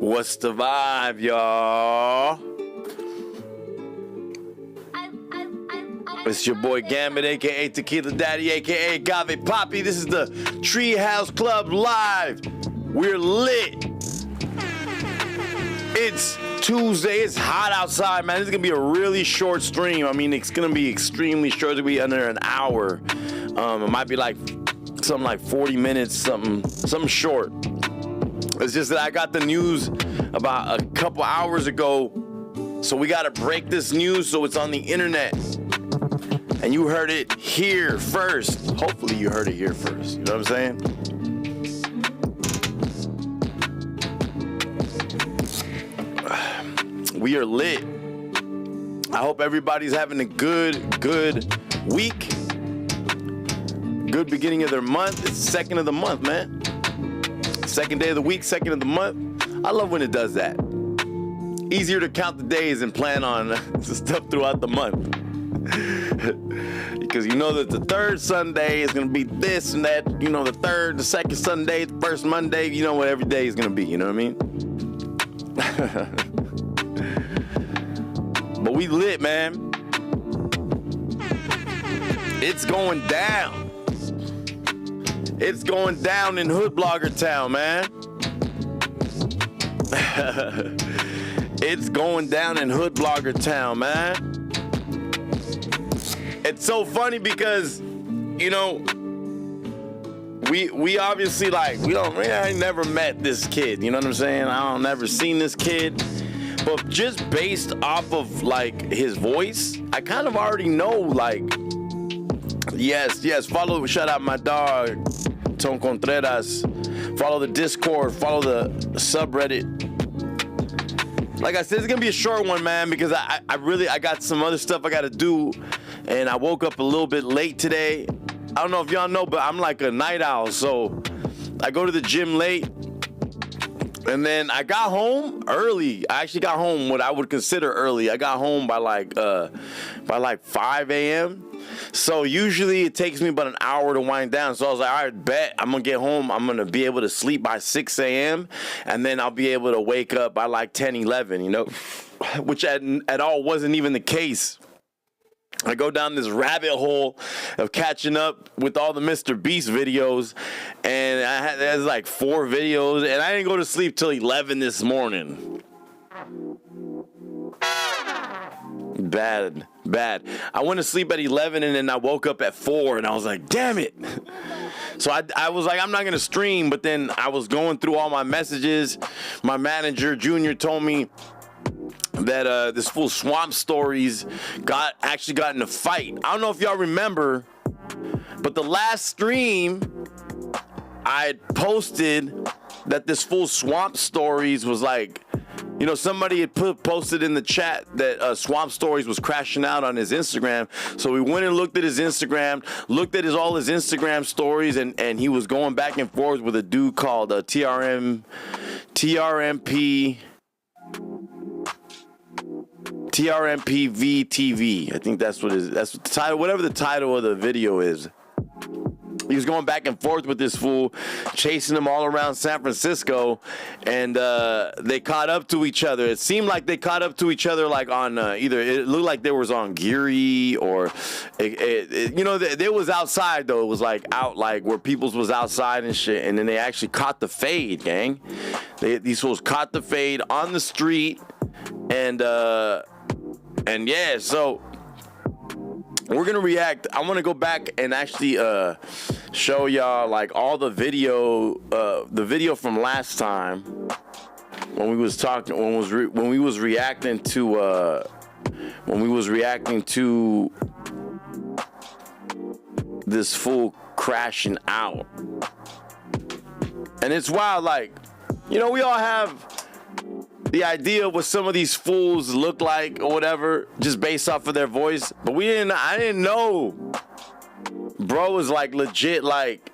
What's the vibe, y'all? It's your boy Ghambit, aka Tequila Daddy, aka Ghambit Poppy. This is the Treehouse Club Live. We're lit. It's Tuesday. It's hot outside, man. This is gonna be a really short stream. I mean, it's gonna be extremely short. It's gonna be under an hour. It might be like something like 40 minutes, something short. It's just that I got the news about a couple hours ago, so we gotta break this news so it's on the internet. And you heard it here first. Hopefully you heard it here first. You know what I'm saying? We are lit. I hope everybody's having a good week. Good beginning of their month. It's the second of the month, man. Second day of the week, second of the month. I love when it does that. Easier to count the days and plan on stuff throughout the month. Because you know that the third Sunday is going to be this and that. You know, the second Sunday, the first Monday. You know what every day is going to be. You know what I mean? But we lit, man. It's going down. It's going down in Hood Blogger Town, man. It's going down in Hood Blogger Town, man. It's so funny because, you know, we obviously I ain't never met this kid, you know what I'm saying? I don't never seen this kid, but just based off of like his voice, I kind of already know, like, yes, shout out my dog, Tom Contreras, follow the Discord, follow the subreddit. Like I said, it's gonna be a short one, man, because I got some other stuff I gotta do, and I woke up a little bit late today. I don't know if y'all know, but I'm like a night owl, so I go to the gym late, and then I got home early. I actually got home what I would consider early. I got home by like 5 a.m. So usually it takes me about an hour to wind down. So I was like, all right, bet I'm gonna get home. I'm gonna be able to sleep by 6 a.m. and then I'll be able to wake up by like 10, 11, you know, which at all wasn't even the case. I go down this rabbit hole of catching up with all the Mr. Beast videos, and there's like 4 videos, and I didn't go to sleep till 11 this morning. Bad. I went to sleep at 11, and then I woke up at 4, and I was like, damn it. So I was like, I'm not going to stream, but then I was going through all my messages. My manager, Junior, told me that this fool Swamp Storiez actually got in a fight. I don't know if y'all remember, but the last stream I had posted that this fool Swamp Storiez was like, you know, somebody had posted in the chat that Swamp Storiez was crashing out on his Instagram. So we went and looked at his Instagram, looked at all his Instagram stories, and he was going back and forth with a dude called TRMPVTV. I think that's the title, whatever the title of the video is. He was going back and forth with this fool, chasing him all around San Francisco, and they caught up to each other. It seemed like they caught up to each other like on either, it looked like they was on Geary, or you know, they was outside though. It was like out, like where people's was outside and shit, and then they actually caught the fade, gang. These fools caught the fade on the street, and yeah, so we're gonna react. I want to go back and actually show y'all like all the video from last time when we was talking, when we was reacting to this fool crashing out. And it's wild, like, you know, we all have the idea of what some of these fools look like or whatever, just based off of their voice. But I didn't know bro was like legit, like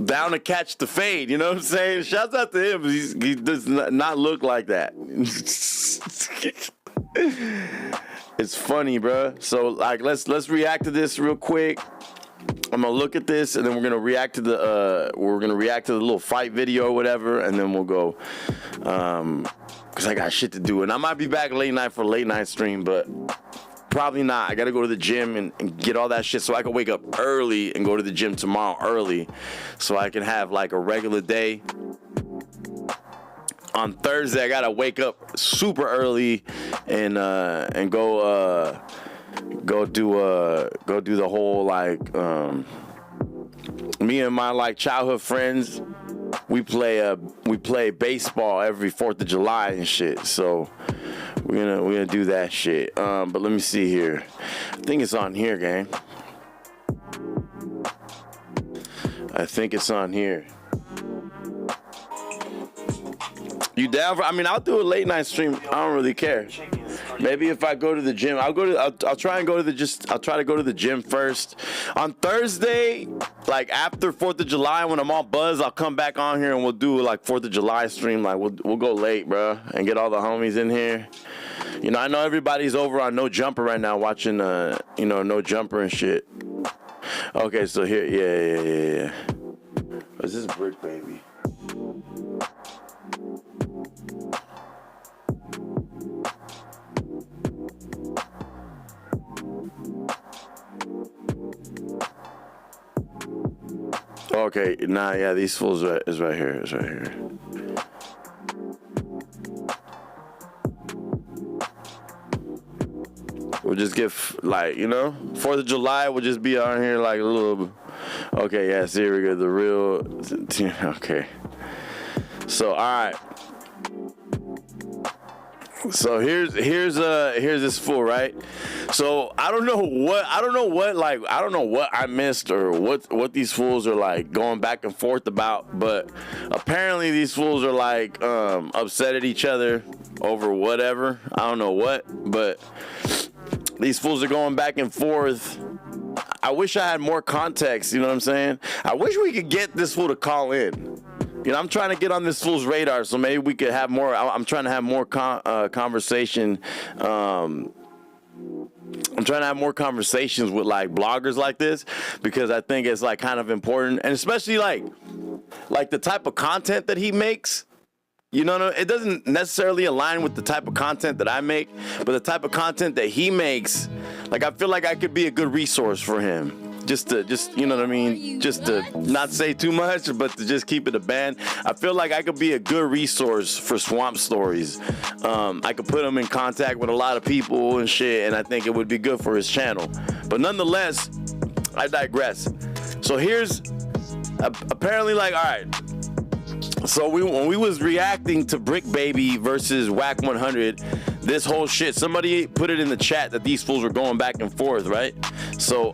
down to catch the fade, you know what I'm saying? Shouts out to him. He does not look like that. It's funny, bro. So like let's react to this real quick. I'm gonna look at this, and then we're gonna react to the little fight video or whatever, and then we'll go. Cause I got shit to do, and I might be back late night for a late night stream, but probably not. I gotta go to the gym and get all that shit so I can wake up early and go to the gym tomorrow early, so I can have like a regular day. On Thursday, I gotta wake up super early and go do the whole like me and my like childhood friends. We play baseball every 4th of July and shit. So we're gonna do that shit. But let me see here. I think it's on here, gang. I think it's on here. You down for? I mean, I'll do a late night stream. I don't really care. Maybe if I go to the gym, I'll try to go to the gym first. On Thursday, like after 4th of July, when I'm all buzzed, I'll come back on here and we'll do like 4th of July stream. Like we'll go late, bro, and get all the homies in here. You know, I know everybody's over on No Jumper right now watching, No Jumper and shit. Okay, so here, yeah. What's this brick, baby? Okay, nah, yeah, these fools is right here. It's right here. We'll just get, like, 4th of July, we'll just be on here like a little. Okay, yeah, see, here we go. The real. Okay. So, all right. So here's this fool, right? So I don't know what I missed or what these fools are like going back and forth about, but apparently these fools are like upset at each other over whatever. I don't know what, but these fools are going back and forth. I wish I had more context, you know what I'm saying? I wish we could get this fool to call in. I'm trying to get on this fool's radar, so maybe we could have more. I'm trying to have more conversation. I'm trying to have more conversations with like bloggers like this, because I think it's like kind of important, and especially like the type of content that he makes. It doesn't necessarily align with the type of content that I make, but the type of content that he makes, like I feel like I could be a good resource for him. Just you know what I mean? Just to not say too much, but to just keep it a band. I feel like I could be a good resource for Swamp Storiez. I could put him in contact with a lot of people and shit, and I think it would be good for his channel. But nonetheless, I digress. So here's apparently like, all right. So when we was reacting to Brick Baby versus Whack 100, this whole shit, somebody put it in the chat that these fools were going back and forth, right? So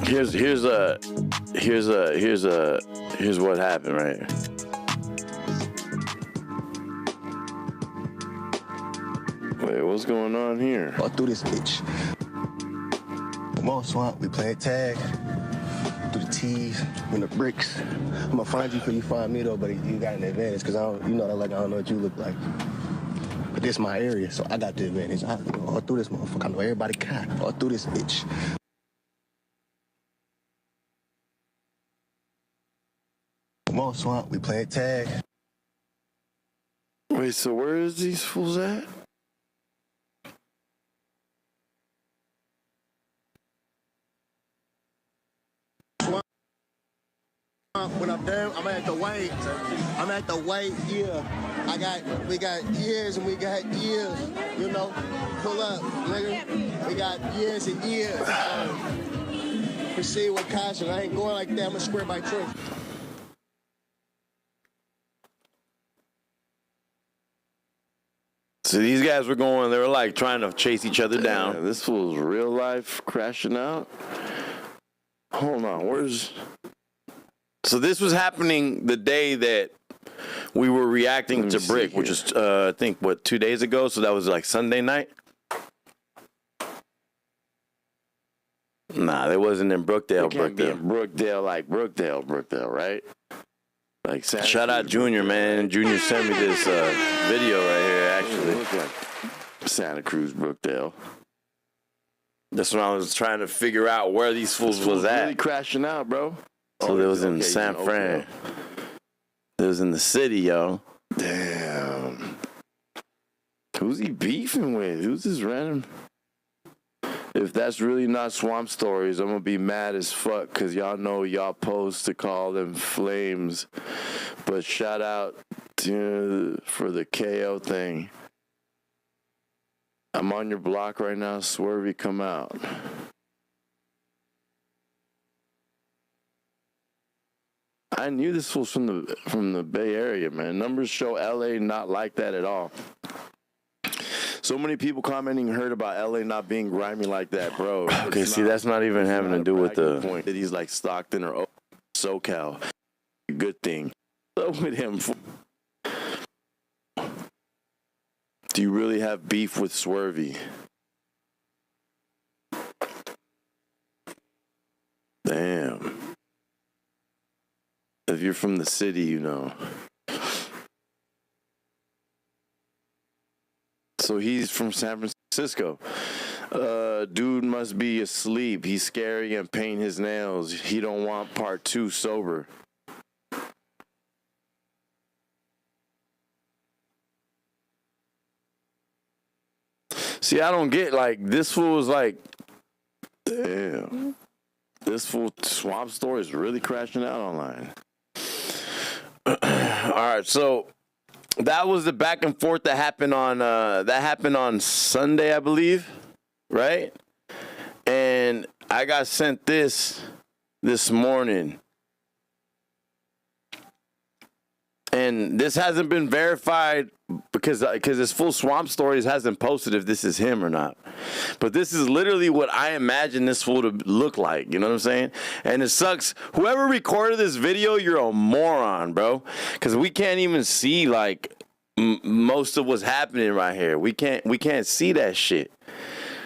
here's what happened, right? Wait, what's going on here? All through this bitch. Come on, Swamp, we playing tag. Through the T's and the bricks. I'm gonna find you before you find me though, but you got an advantage, cause I don't know what you look like. But this my area, so I got the advantage. All through this motherfucker, I know everybody caught. All through this bitch. Come on, Swamp, we playing tag. Wait, so where is these fools at? When I'm done, I'm at the weight. Yeah. We got years and we got years. Pull up, nigga. We got years and years. Proceed with caution. I ain't going like that. I'm a square by choice. So these guys were they were like trying to chase each other down. Yeah, this fool's real life crashing out. Hold on, So this was happening the day that we were reacting to Brick, which is, I think, 2 days ago? So that was like Sunday night? Nah, that wasn't in Brookdale. It can't be in Brookdale, right? Like shout out Junior, man. Junior sent me this video right here, actually. It looked like Santa Cruz, Brookdale. That's when I was trying to figure out where these fools was at. Really crashing out, bro. So it was in San Fran. It was in the city, yo. Damn. Who's he beefing with? Who's this random? If that's really not Swamp Storiez, I'm gonna be mad as fuck, because y'all know y'all post to call them flames. But shout out to for the KO thing. I'm on your block right now. Swervy, come out. I knew this was from the Bay Area, man. Numbers show LA not like that at all. So many people commenting heard about LA not being grimy like that, bro. Okay, see, that's not even having to do with the point that he's like Stockton or SoCal. Good thing. So with him. Do you really have beef with Swervy? Damn. If you're from the city, you know. So he's from San Francisco. Dude must be asleep. He's scary and paint his nails. He don't want part 2 sober. See, I don't get, like, this fool was like, damn. This fool Swamp Storiez is really crashing out online. all right, so that was the back and forth that happened on Sunday, I believe, right? And I got sent this morning. And this hasn't been verified because this full Swamp Storiez hasn't posted if this is him or not. But this is literally what I imagine this fool to look like. You know what I'm saying? And it sucks. Whoever recorded this video, you're a moron, bro. Because we can't even see like most of what's happening right here. We can't see that shit.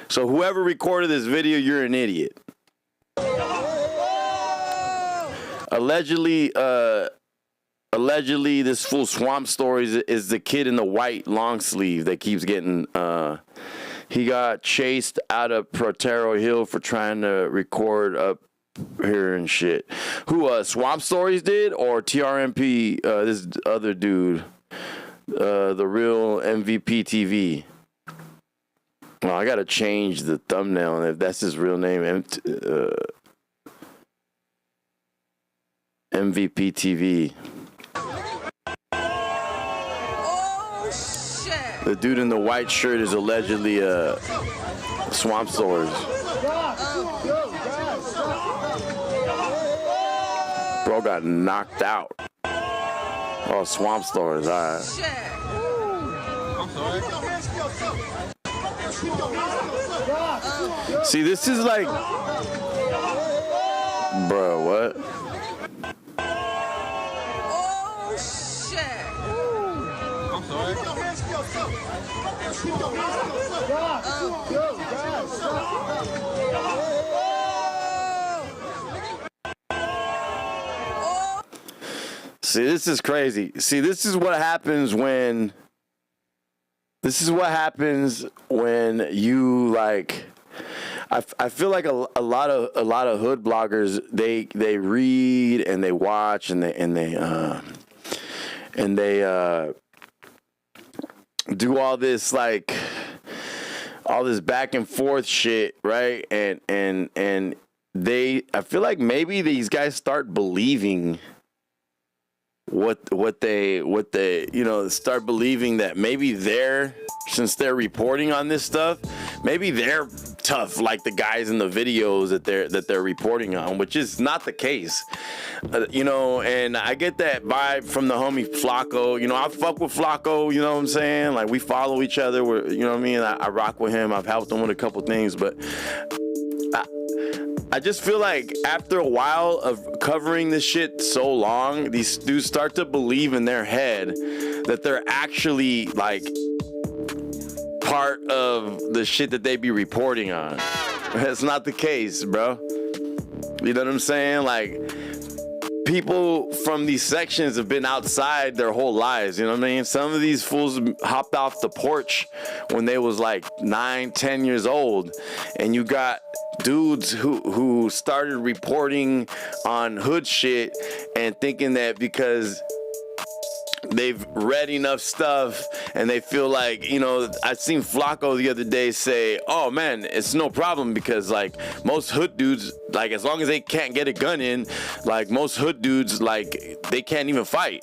So whoever recorded this video, you're an idiot. Allegedly, this full Swamp Storiez is the kid in the white long sleeve that keeps getting. He got chased out of Protero Hill for trying to record up here and shit. Who Swamp Storiez did, or TRMP? This other dude, the real MVP TV. Well, I gotta change the thumbnail, and if that's his real name, MVP TV. The dude in the white shirt is allegedly Swamp Storiez. Bro got knocked out. Oh, Swamp Storiez, all right. See, this is like, bro, what? See, this is crazy. See, this is what happens when you like. I feel like a lot of hood bloggers they read and they watch and they do all this like all this back and forth shit, right? And I feel like maybe these guys start believing what they start believing that maybe since they're reporting on this stuff, maybe they're tough like the guys in the videos that they're reporting on, which is not the case. And I get that vibe from the homie Flacco. I fuck with Flacco, you know what I'm saying? Like, we follow each other, you know what I mean? I rock with him. I've helped him with a couple things, but I just feel like after a while of covering this shit so long, these dudes start to believe in their head that they're actually like part of the shit that they be reporting on. That's not the case, bro. You know what I'm saying? Like, people from these sections have been outside their whole lives, you know what I mean? Some of these fools hopped off the porch when they was like 9, 10 years old, and you got dudes who started reporting on hood shit and thinking that because they've read enough stuff and they feel like, you know, I seen Flacco the other day say, oh man, it's no problem because like most hood dudes, like as long as they can't get a gun in, like most hood dudes, like they can't even fight,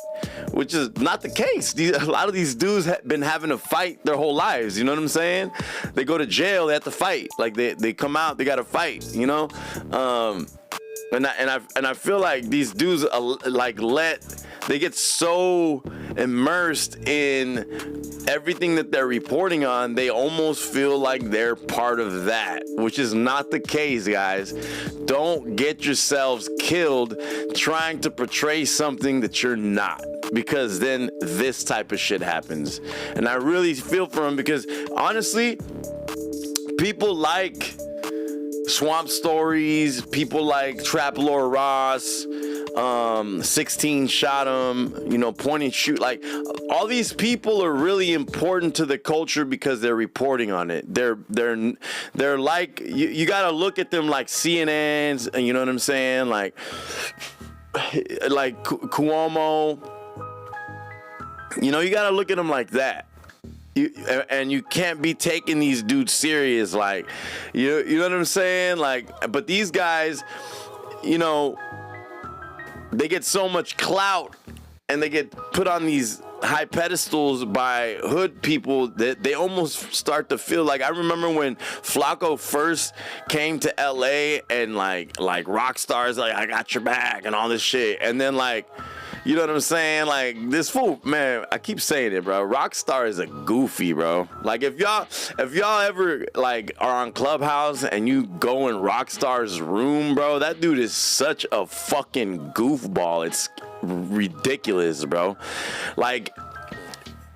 which is not the case. A lot of these dudes have been having to fight their whole lives, you know what I'm saying? They go to jail, they have to fight. Like they come out, they gotta fight, you know? And I feel like these dudes they get so immersed in everything that they're reporting on, they almost feel like they're part of that, which is not the case, guys. Don't get yourselves killed trying to portray something that you're not, because then this type of shit happens. And I really feel for them because honestly, people like Swamp Storiez, people like Trap Lord Ross, 16 shot him, you know, point and shoot. Like all these people are really important to the culture because they're reporting on it. They're like, you gotta look at them like CNNs, and you know what I'm saying? Like Cuomo, you know, you gotta look at them like that. And you can't be taking these dudes serious, like, you know what I'm saying? Like, but these guys, you know, they get so much clout and they get put on these high pedestals by hood people that they almost start to feel like, I remember when Flacco first came to LA and like rock stars, like I got your back and all this shit, and then like, you know what I'm saying? Like this fool, man, I keep saying it, bro. Rockstar is a goofy, bro. Like if y'all ever like are on Clubhouse and you go in Rockstar's room, bro, that dude is such a fucking goofball. It's ridiculous, bro. Like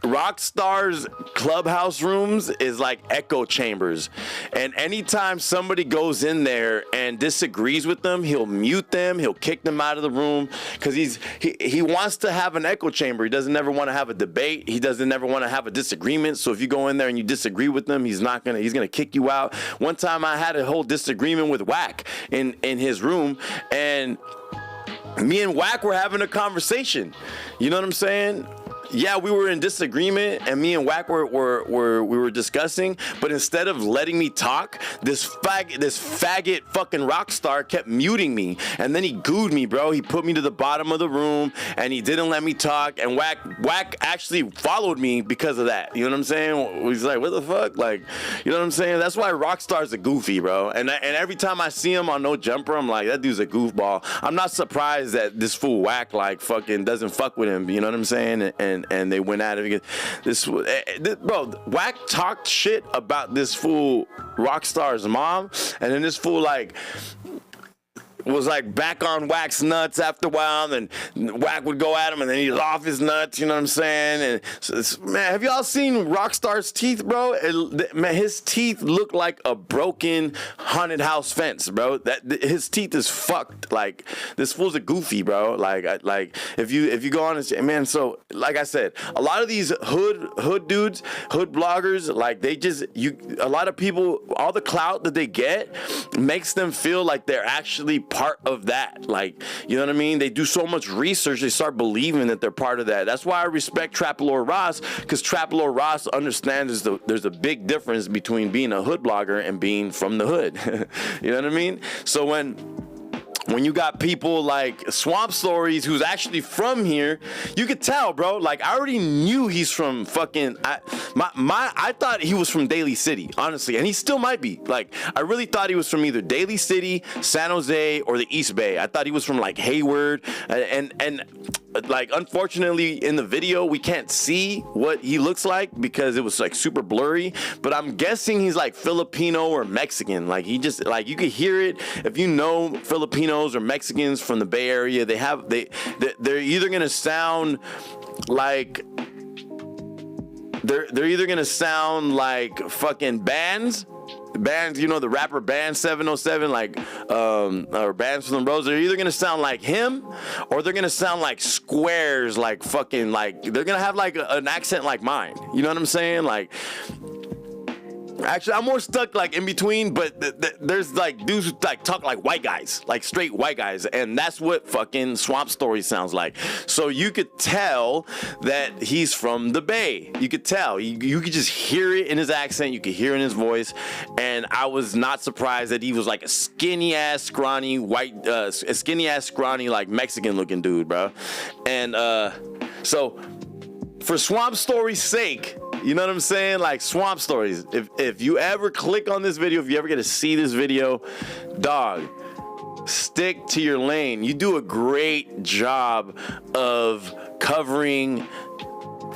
Rockstar's clubhouse rooms is like echo chambers, and anytime somebody goes in there and disagrees with them, he'll mute them, he'll kick them out of the room, because he wants to have an echo chamber. He doesn't ever want to have a debate. He doesn't ever want to have a disagreement. So if you go in there and you disagree with him, he's gonna kick you out. One time I had a whole disagreement with Wack in his room, and me and Wack were having a conversation. You know what I'm saying? Yeah, we were in disagreement, and me and Wack were discussing, but instead of letting me talk, this faggot fucking rock star kept muting me, and then he gooed me, bro. He put me to the bottom of the room, and he didn't let me talk, and Wack actually followed me because of that. You know what I'm saying? He's like, what the fuck? Like, you know what I'm saying? That's why Rockstar's a goofy, bro. And every time I see him on No Jumper, I'm like, that dude's a goofball. I'm not surprised that this fool Wack like fucking doesn't fuck with him. You know what I'm saying? And they went at it again. Bro, Wack talked shit about this fool Rockstar's mom, and then this fool like was like back on Wack's nuts after a while, and Wack would go at him, and then he's off his nuts. You know what I'm saying? And man, have y'all seen Rockstar's teeth, bro? Man, his teeth look like a broken haunted house fence, bro. His teeth is fucked. Like this fool's a goofy, bro. Like if you go on and say, man, so like I said, a lot of these hood dudes, hood bloggers, like a lot of people, all the clout that they get makes them feel like they're actually part of that. Like, you know what I mean? They do so much research, they start believing that they're part of that. That's why I respect Trap Lord Ross, because Trap Lord Ross understands there's a big difference between being a hood blogger and being from the hood. You know what I mean? So when you got people like Swamp Storiez, who's actually from here, you could tell, bro. Like, I already knew he's from fucking. I thought he was from Daly City, honestly, and he still might be. Like, I really thought he was from either Daly City, San Jose, or the East Bay. I thought he was from like Hayward, and like, unfortunately, in the video we can't see what he looks like because it was like super blurry. But I'm guessing he's like Filipino or Mexican. Like, he just, like, you could hear it if you know Filipinos or Mexicans from the Bay Area. They're either gonna sound like they're either gonna sound like fucking bands, bands, you know, the rapper Band 707, like, or Bands from the Rose, they're either gonna sound like him or they're gonna sound like Squares, like fucking, like, they're gonna have like an accent like mine. You know what I'm saying? Like, actually, I'm more stuck like in between, but there's like dudes who like talk like white guys, like straight white guys, and that's what fucking Swamp Storiez sounds like. So you could tell that he's from the Bay. You could tell. You could just hear it in his accent. You could hear it in his voice, and I was not surprised that he was like a skinny ass, scrawny white, like Mexican looking dude, bro. And so for Swamp Storiez' sake, you know what I'm saying? Like, Swamp Storiez. If you ever click on this video, if you ever get to see this video, dog, stick to your lane. You do a great job of covering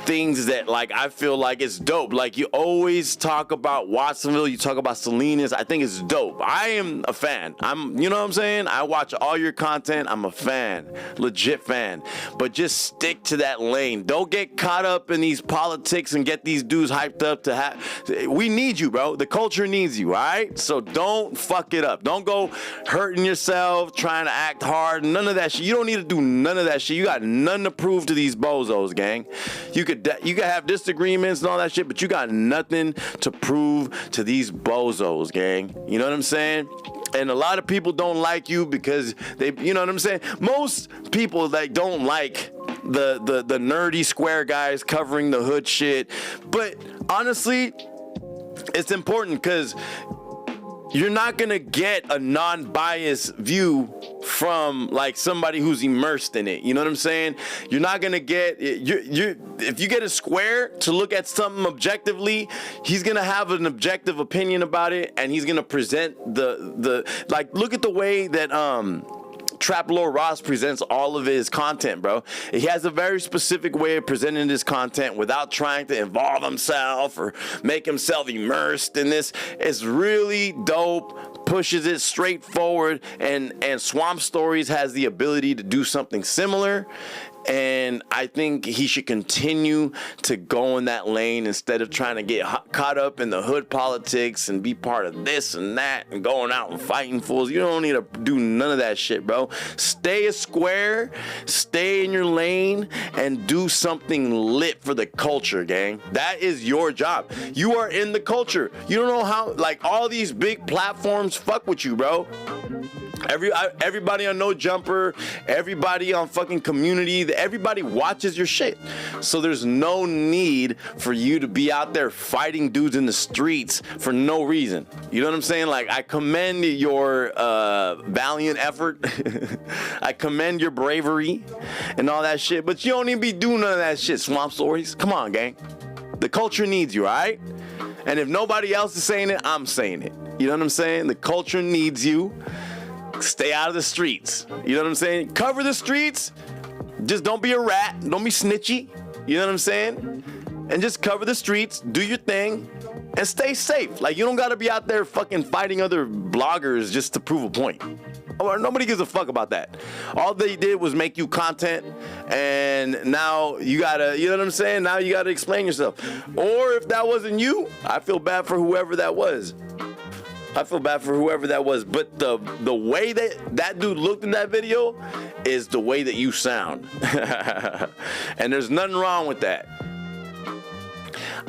things that, like, I feel like it's dope. Like, you always talk about Watsonville, you talk about Salinas. I think it's dope. I am a fan. You know what I'm saying? I watch all your content. I'm a fan, legit fan. But just stick to that lane. Don't get caught up in these politics and get these dudes hyped up to have. We need you, bro. The culture needs you, all right? So don't fuck it up. Don't go hurting yourself, trying to act hard. None of that shit. You don't need to do none of that shit. You got nothing to prove to these bozos, gang. You could have disagreements and all that shit, but you got nothing to prove to these bozos, gang. You know what I'm saying? And a lot of people don't like you because they, you know what I'm saying? Most people that don't like the nerdy square guys covering the hood shit. But honestly, it's important because you're not gonna get a non-biased view from like somebody who's immersed in it. You know what I'm saying? You're not gonna get if you get a square to look at something objectively, he's gonna have an objective opinion about it, and he's gonna present the like, look at the way that Trap Lord Ross presents all of his content, bro. He has a very specific way of presenting his content without trying to involve himself or make himself immersed in this. It's really dope, pushes it straight forward, and Swamp Storiez has the ability to do something similar. And I think he should continue to go in that lane instead of trying to get caught up in the hood politics and be part of this and that and going out and fighting fools. You don't need to do none of that shit, bro. Stay a square, stay in your lane, and do something lit for the culture, gang. That is your job. You are in the culture. You don't know how, like, all these big platforms fuck with you, bro. Everybody on No Jumper, everybody on fucking Community, everybody watches your shit. So there's no need for you to be out there fighting dudes in the streets for no reason. You know what I'm saying? Like, I commend your valiant effort. I commend your bravery and all that shit. But you don't need to be doing none of that shit, Swamp Storiez. Come on, gang. The culture needs you, all right? And if nobody else is saying it, I'm saying it. You know what I'm saying? The culture needs you. Stay out of the streets. You know what I'm saying? Cover the streets. Just don't be a rat. Don't be snitchy. You know what I'm saying? And just cover the streets. Do your thing. And stay safe. Like, you don't got to be out there fucking fighting other bloggers just to prove a point. Or nobody gives a fuck about that. All they did was make you content. And now you got to, you know what I'm saying? Now you got to explain yourself. Or if that wasn't you, I feel bad for whoever that was. I feel bad for whoever that was, but the way that dude looked in that video is the way that you sound. And there's nothing wrong with that.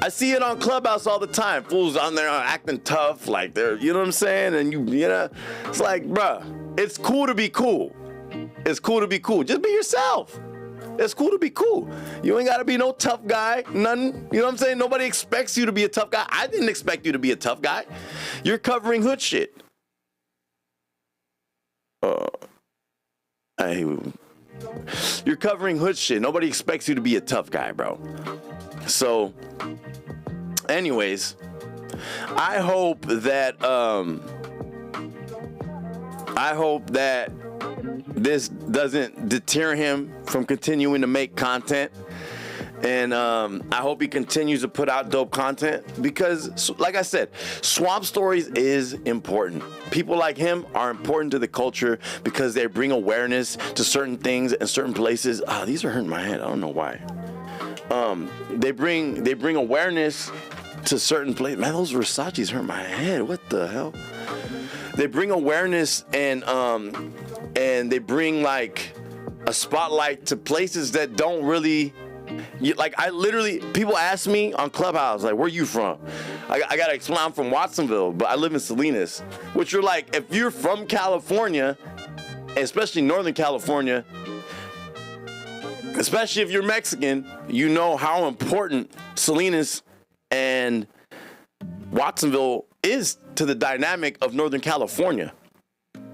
I see it on Clubhouse all the time. Fools on there acting tough, like they're, you know what I'm saying? And you know, it's like, bruh, it's cool to be cool. It's cool to be cool. Just be yourself. It's cool to be cool. You ain't gotta be no tough guy, nothing. You know what I'm saying? Nobody expects you to be a tough guy. I didn't expect you to be a tough guy. You're covering hood shit. You're covering hood shit. Nobody expects you to be a tough guy, bro. So, anyways, I hope that this doesn't deter him from continuing to make content. And I hope he continues to put out dope content because, like I said, Swamp Storiez is important. People like him are important to the culture because they bring awareness to certain things and certain places. These are hurting my head. I don't know why. They bring awareness to certain places. Man, those Versace's hurt my head. What the hell? They bring awareness and they bring like a spotlight to places that don't really. Like I literally, people ask me on Clubhouse, like, where you from? I gotta explain, I'm from Watsonville, but I live in Salinas. Which you're like, if you're from California, especially Northern California, especially if you're Mexican, you know how important Salinas and Watsonville is to the dynamic of Northern California.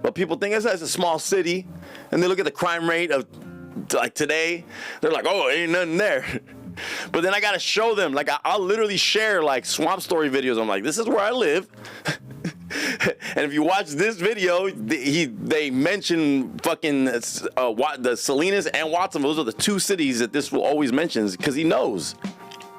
But people think it's a small city, and they look at the crime rate of like today, they're like, oh, ain't nothing there. But then I gotta show them, like I'll literally share like Swamp Story videos. I'm like, this is where I live. And if you watch this video, they mention fucking the Salinas and Watsonville. Those are the two cities that this will always mentions because he knows.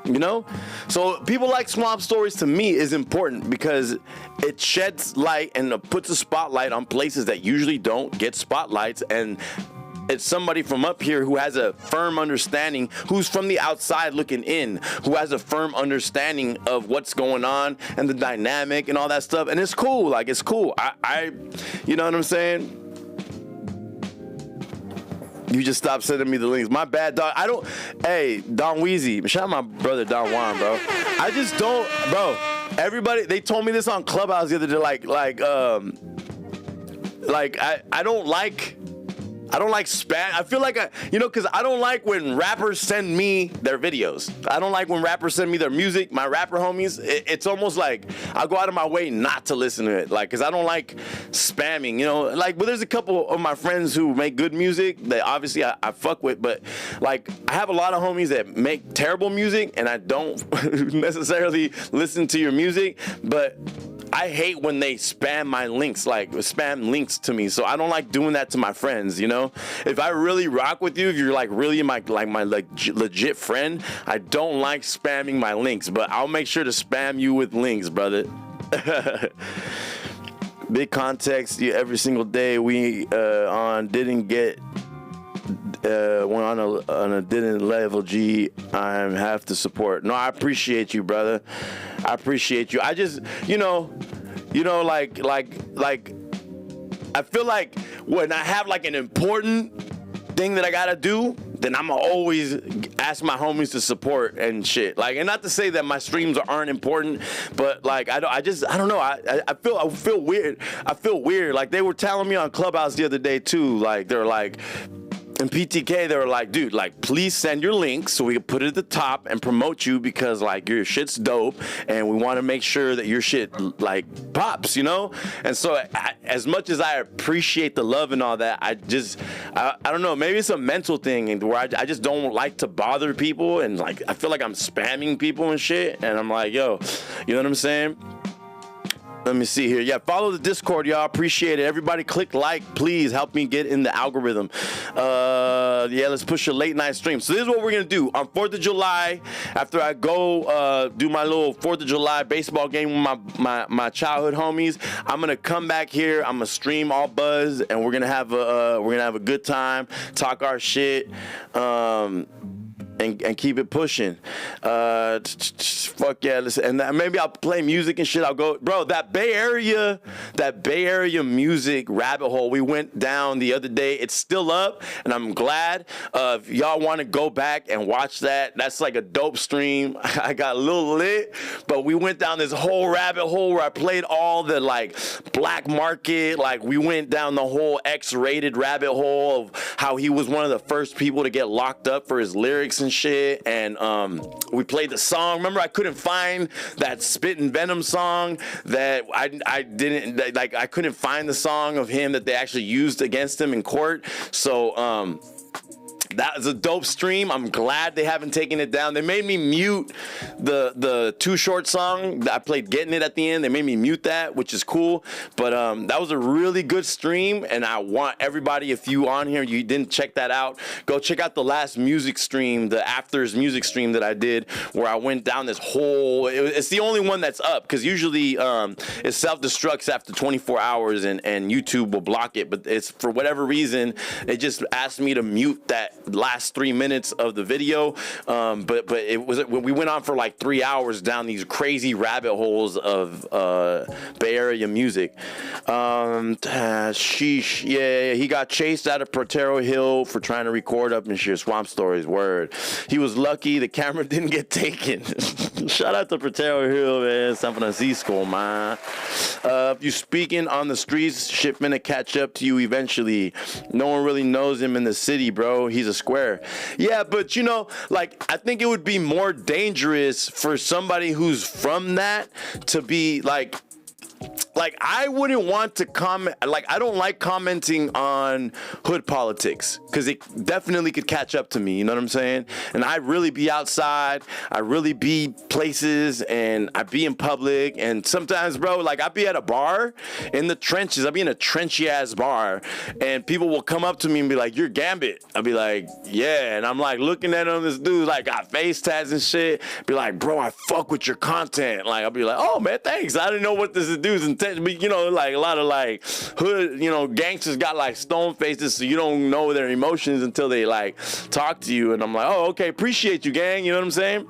You know? So people like Swamp Stories to me is important because it sheds light and puts a spotlight on places that usually don't get spotlights, and it's somebody from up here who has a firm understanding, who's from the outside looking in, who has a firm understanding of what's going on and the dynamic and all that stuff. And it's cool. Like, it's cool. I you know what I'm saying? You just stopped sending me the links. My bad, dog. Hey, Don Weezy. Shout out my brother, Don Juan, bro. I just don't, bro. Everybody, they told me this on Clubhouse the other day, I don't like spam. I feel like because I don't like when rappers send me their videos. I don't like when rappers send me their music, my rapper homies. It's almost like I'll go out of my way not to listen to it. Like, because I don't like spamming, but there's a couple of my friends who make good music that obviously I fuck with. But like, I have a lot of homies that make terrible music and I don't necessarily listen to your music. But I hate when they spam my links, like spam links to me. So I don't like doing that to my friends, If I really rock with you, if you're like really my legit friend, I don't like spamming my links, but I'll make sure to spam you with links, brother. Big context, every single day we didn't get on a didn't level G, I have to support. No, I appreciate you, brother. I appreciate you. I just, I feel like when I have like an important thing that I gotta do, then I'm always ask my homies to support and shit. Like, and not to say that my streams aren't important, but like I don't know. I feel weird. I feel weird. Like, they were telling me on Clubhouse the other day too. Like, they're like, in PTK, they were like, dude, like, please send your links so we can put it at the top and promote you because, like, your shit's dope and we want to make sure that your shit, like, pops, And so, as much as I appreciate the love and all that, I don't know, maybe it's a mental thing where I just don't like to bother people, and, like, I feel like I'm spamming people and shit, and I'm like, yo, you know what I'm saying? Let me see here. Yeah, follow the Discord, y'all. Appreciate it. Everybody click like, please. Help me get in the algorithm. Yeah, let's push a late night stream. So this is what we're going to do. On 4th of July, after I go do my little 4th of July baseball game with my childhood homies, I'm going to come back here. I'm going to stream all buzz, and we're going to have a good time, talk our shit. And keep it pushing. Fuck yeah, listen. And maybe I'll play music and shit. I'll go, bro, that Bay Area music rabbit hole we went down the other day, it's still up, and I'm glad. If y'all want to go back and watch that, that's like a dope stream. I got a little lit, but we went down this whole rabbit hole where I played all the like black market, like we went down the whole X-rated rabbit hole of how he was one of the first people to get locked up for his lyrics and shit, and we played the song. Remember, I couldn't find that Spit and Venom song that I didn't like. I couldn't find the song of him that they actually used against him in court. So that was a dope stream. I'm glad they haven't taken it down. They made me mute the Too Short song that I played Getting It at the end. They made me mute that, which is cool. But that was a really good stream, and I want everybody, if you on here, you didn't check that out, go check out the last music stream, the Afters music stream that I did, where I went down this whole, it's the only one that's up, because usually it self-destructs after 24 hours and YouTube will block it. But it's, for whatever reason, it just asked me to mute that last 3 minutes of the video, but we went on for like 3 hours down these crazy rabbit holes of Bay Area music. Sheesh, yeah, he got chased out of Protero Hill for trying to record up and share Swamp Storiez. Word, he was lucky the camera didn't get taken. Shout out to Protero Hill, man. San Francisco, man. If you speaking on the streets, shipment to catch up to you eventually. No one really knows him in the city, bro. He's a square. Yeah, but you know, like, I think it would be more dangerous for somebody who's from that to be like I wouldn't want to comment. Like, I don't like commenting on hood politics because it definitely could catch up to me. You know what I'm saying? And I really be outside. I really be places, and I be in public. And sometimes, bro, like, I be at a bar in the trenches. I be in a trenchy ass bar, and people will come up to me and be like, "You're Ghambit." I'll be like, "Yeah," and I'm like looking at him. This dude like got face tats and shit. Be like, "Bro, I fuck with your content." Like, I'll be like, "Oh man, thanks. I didn't know what this dude's intention." But you know, like a lot of like hood, you know, gangsters got like stone faces, so you don't know their emotions until they like talk to you. And I'm like, "Oh, okay, appreciate you, gang." You know what I'm saying?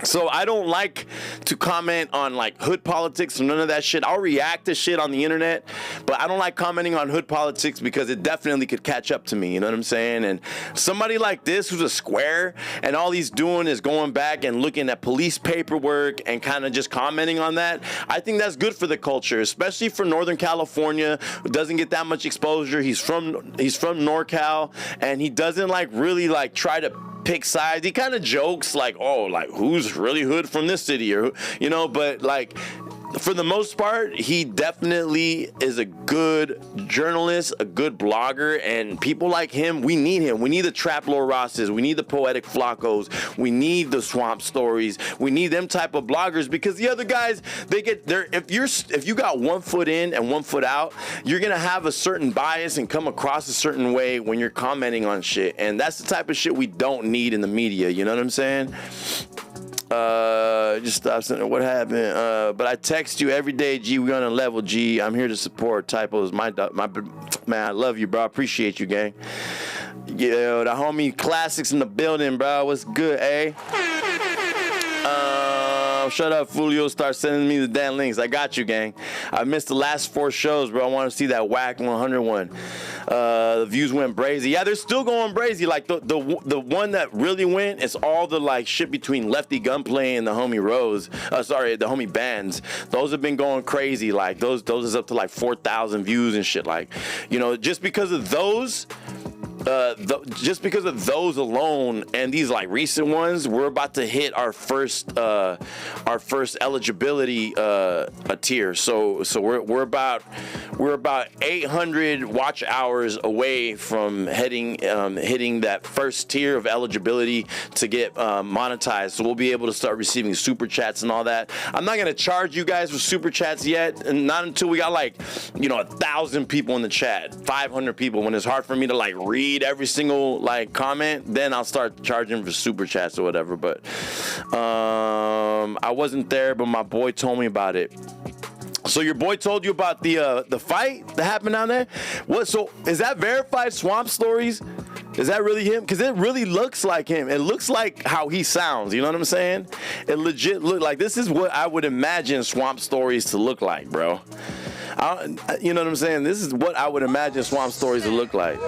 So I don't like to comment on like hood politics or none of that shit. I'll react to shit on the internet, but I don't like commenting on hood politics because it definitely could catch up to me. You know what I'm saying? And somebody like this who's a square and all he's doing is going back and looking at police paperwork and kind of just commenting on that, I think that's good for the culture, especially for Northern California, who doesn't get that much exposure. He's from NorCal, and he doesn't like really like try to pick sides. He kind of jokes like, "Oh, like who's really hood from this city," or you know, but like for the most part, he definitely is a good journalist, a good blogger, and people like him, we need him. We need the Trap Lord Rosses, we need the Poetic Flacos, we need the Swamp Stories, we need them type of bloggers, because the other guys, they get there. If you got 1 foot in and 1 foot out, you're gonna have a certain bias and come across a certain way when you're commenting on shit, and that's the type of shit we don't need in the media. You know what I'm saying? Just stop saying what happened. But I text you every day, G. We on a level, G. I'm here to support. Typos, my man. I love you, bro. I appreciate you, gang. Yo, the homie Classics in the building, bro. What's good, eh? Shut up, Fulio. Start sending me the damn links. I got you, gang. I missed the last 4 shows, bro. I want to see that whack 100 one. The views went brazy. Yeah, they're still going brazy. Like the one that really went is all the like shit between Lefty Gunplay and the homie Rose. The homie Bands. Those have been going crazy. Like those is up to like 4,000 views and shit. Like, you know, just because of those. Just because of those alone and these like recent ones, we're about to hit our first eligibility tier. So we're about 800 watch hours away from hitting that first tier of eligibility to get monetized. So we'll be able to start receiving super chats and all that. I'm not gonna charge you guys for super chats yet, and not until we got like 1,000 people in the chat, 500 people. When it's hard for me to like read every single like comment, then I'll start charging for super chats or whatever. But I wasn't there, but my boy told me about it. So your boy told you about the fight that happened down there? What? So is that verified Swamp Stories? Is that really him? Because it really looks like him. It looks like how he sounds. You know what I'm saying? It legit look like this is what I would imagine Swamp Stories to look like, bro. You know what I'm saying? This is what I would imagine Swamp Stories to look like.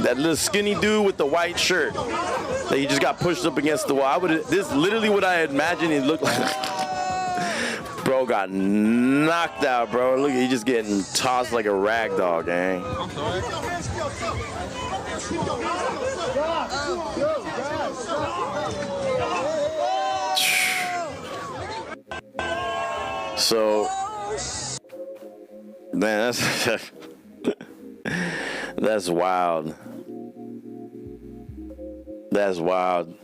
That little skinny dude with the white shirt that he just got pushed up against the wall. This is literally what I imagine he looked like. Bro got knocked out, bro. Look, he just getting tossed like a rag doll, gang. So, man, that's wild. That's wild.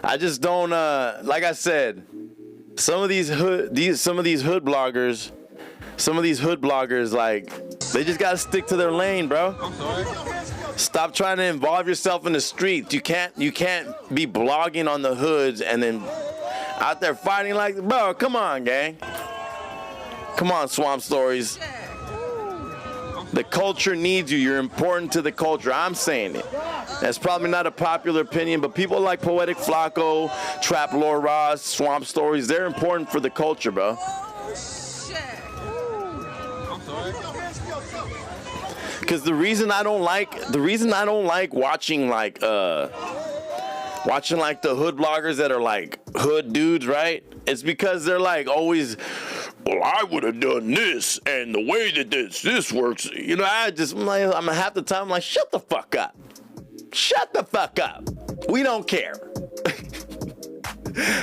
I just don't like I said, some of these hood bloggers, like they just gotta stick to their lane, bro. Stop trying to involve yourself in the streets. You can't be blogging on the hoods and then out there fighting like, bro, come on, gang. Come on, Swamp Stories. The culture needs you. You're important to the culture. I'm saying it. That's probably not a popular opinion, but people like Poetic Flacco, Trap Lord Ross, Swamp Storiez, they're important for the culture, bro. Because the reason I don't like watching like the hood bloggers that are like hood dudes, right? It's because they're like always, well, I would have done this, and the way that this works, you know, I'm half the time I'm like, shut the fuck up. Shut the fuck up. We don't care.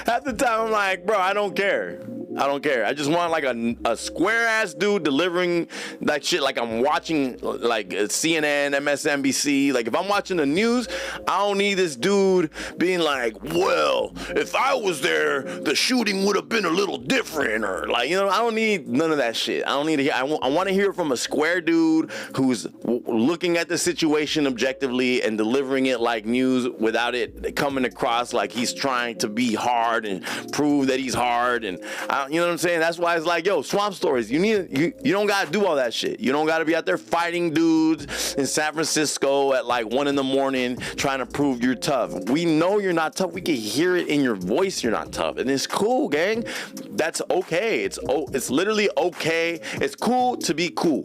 Half the time I'm like, bro, I don't care. I don't care. I just want like a square ass dude delivering that shit like I'm watching like CNN, MSNBC. Like if I'm watching the news, I don't need this dude being like, well, if I was there, the shooting would have been a little different, or like, you know, I don't need none of that shit. I don't need to hear. I want to hear from a square dude who's looking at the situation objectively and delivering it like news without it coming across like he's trying to be hard and prove that he's hard. And you know what I'm saying? That's why it's like, yo, Swamp Storiez, you don't gotta do all that shit. You don't gotta be out there fighting dudes in San Francisco at like 1 a.m. trying to prove you're tough. We know you're not tough. We can hear it in your voice you're not tough. And it's cool, gang. That's okay. It's literally okay. It's cool to be cool.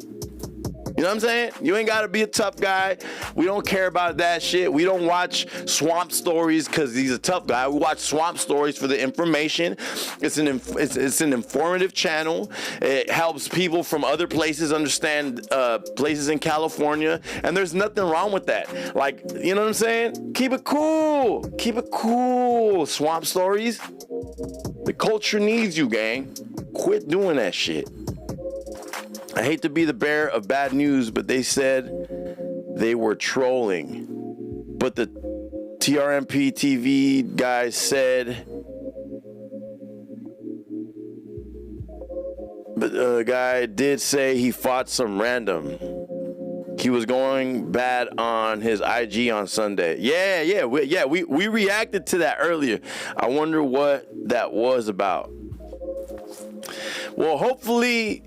You know what I'm saying? You ain't got to be a tough guy. We don't care about that shit. We don't watch Swamp Storiez because he's a tough guy. We watch Swamp Storiez for the information. It's an informative channel. It helps people from other places understand places in California. And there's nothing wrong with that. Like, you know what I'm saying? Keep it cool. Keep it cool, Swamp Storiez. The culture needs you, gang. Quit doing that shit. I hate to be the bearer of bad news, but they said they were trolling. But the TRMPVTV guy said, but the guy did say he fought some random. He was going bad on his IG on Sunday. We reacted to that earlier. I wonder what that was about. Well, hopefully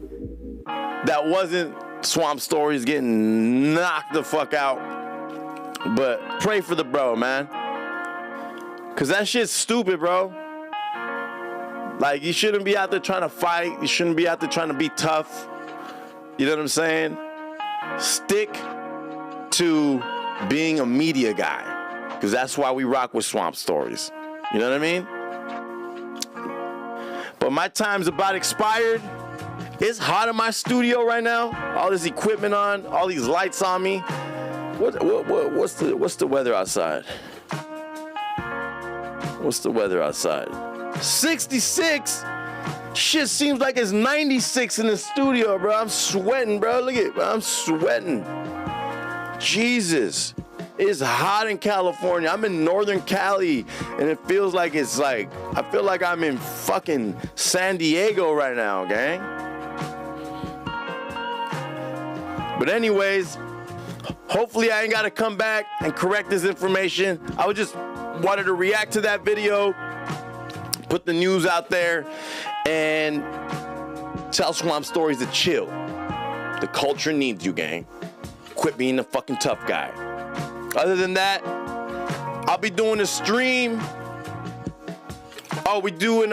that wasn't Swamp Storiez getting knocked the fuck out. But pray for the bro, man. Cause that shit's stupid, bro. Like, you shouldn't be out there trying to fight. You shouldn't be out there trying to be tough. You know what I'm saying? Stick to being a media guy. Cause that's why we rock with Swamp Storiez. You know what I mean? But my time's about expired. It's hot in my studio right now. All this equipment on, all these lights on me. What's the weather outside? What's the weather outside? 66. Shit seems like it's 96 in the studio, bro. I'm sweating, bro. Look at, I'm sweating. Jesus. It's hot in California. I'm in Northern Cali, and it feels like it's like, I feel like I'm in fucking San Diego right now, gang. But anyways, hopefully I ain't got to come back and correct this information. I just wanted to react to that video, put the news out there, and tell Swamp Storiez to chill. The culture needs you, gang. Quit being the fucking tough guy. Other than that, I'll be doing a stream. Oh, we doing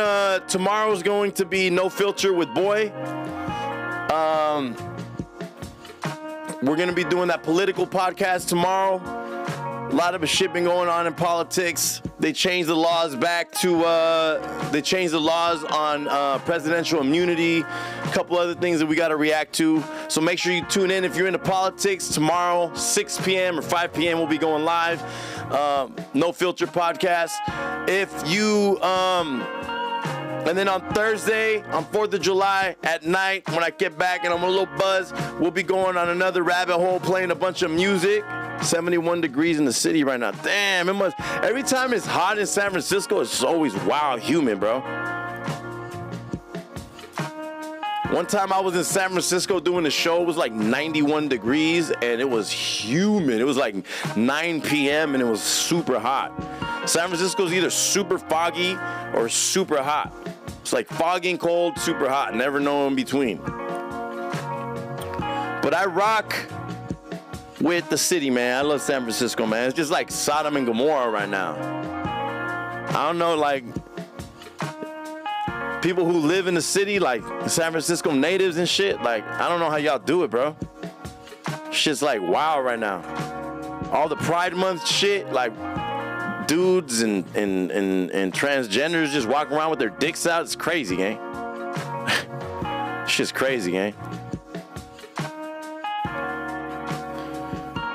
tomorrow's going to be No Filter with Boy. We're gonna be doing that political podcast tomorrow. A lot of shit been going on in politics. They changed the laws back to they changed the laws on presidential immunity, a couple other things that we got to react to. So make sure you tune in if you're into politics. Tomorrow, 6 p.m. or 5 p.m. we'll be going live. No Filter podcast. If you and then on Thursday, on 4th of July at night, when I get back and I'm a little buzzed, we'll be going on another rabbit hole, playing a bunch of music. 71 degrees in the city right now. Damn, it must. Every time it's hot in San Francisco, it's always wild humid, bro. One time I was in San Francisco doing a show, it was like 91 degrees and it was humid. It was like 9 p.m. and it was super hot. San Francisco's either super foggy or super hot. It's like foggy and cold, super hot, never know in between. But I rock with the city, man. I love San Francisco, man. It's just like Sodom and Gomorrah right now. I don't know, like, people who live in the city, like San Francisco natives and shit, like, I don't know how y'all do it, bro. Shit's like wow right now. All the Pride Month shit, like dudes and transgenders just walking around with their dicks out. It's crazy, gang. Shit's crazy, gang.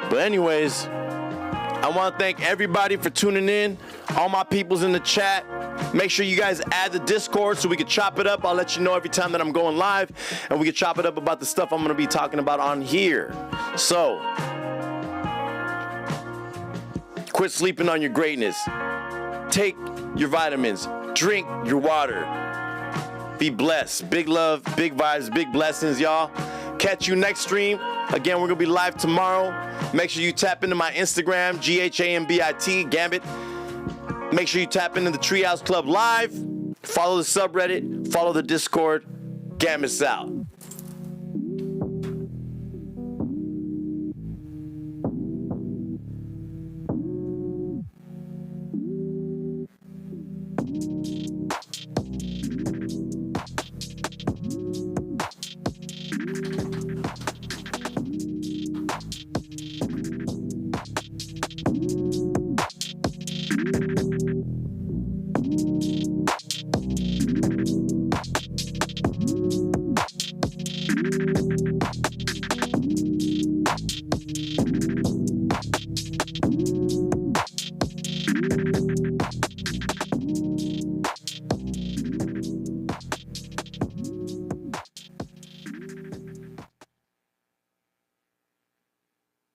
But anyways, I want to thank everybody for tuning in. All my peoples in the chat. Make sure you guys add the Discord so we can chop it up. I'll let you know every time that I'm going live, and we can chop it up about the stuff I'm going to be talking about on here. So, quit sleeping on your greatness. Take your vitamins. Drink your water. Be blessed. Big love, big vibes, big blessings, y'all. Catch you next stream. Again, we're going to be live tomorrow. Make sure you tap into my Instagram, Ghambit, Ghambit. Make sure you tap into the Treehouse Club Live. Follow the subreddit. Follow the Discord. Gambit's out.